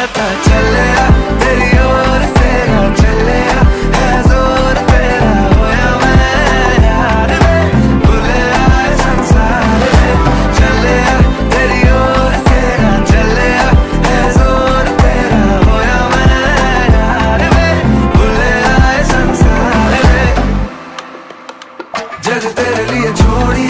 पता चलिया तेरी ओर तेरा चलिया है जोर तेरा होया मैं यार में भूले आए संसार में चलिया तेरी ओर तेरा चलिया है जोर तेरा होया मैं यार में भूले आए संसार में जग तेरे लिए छोड़ी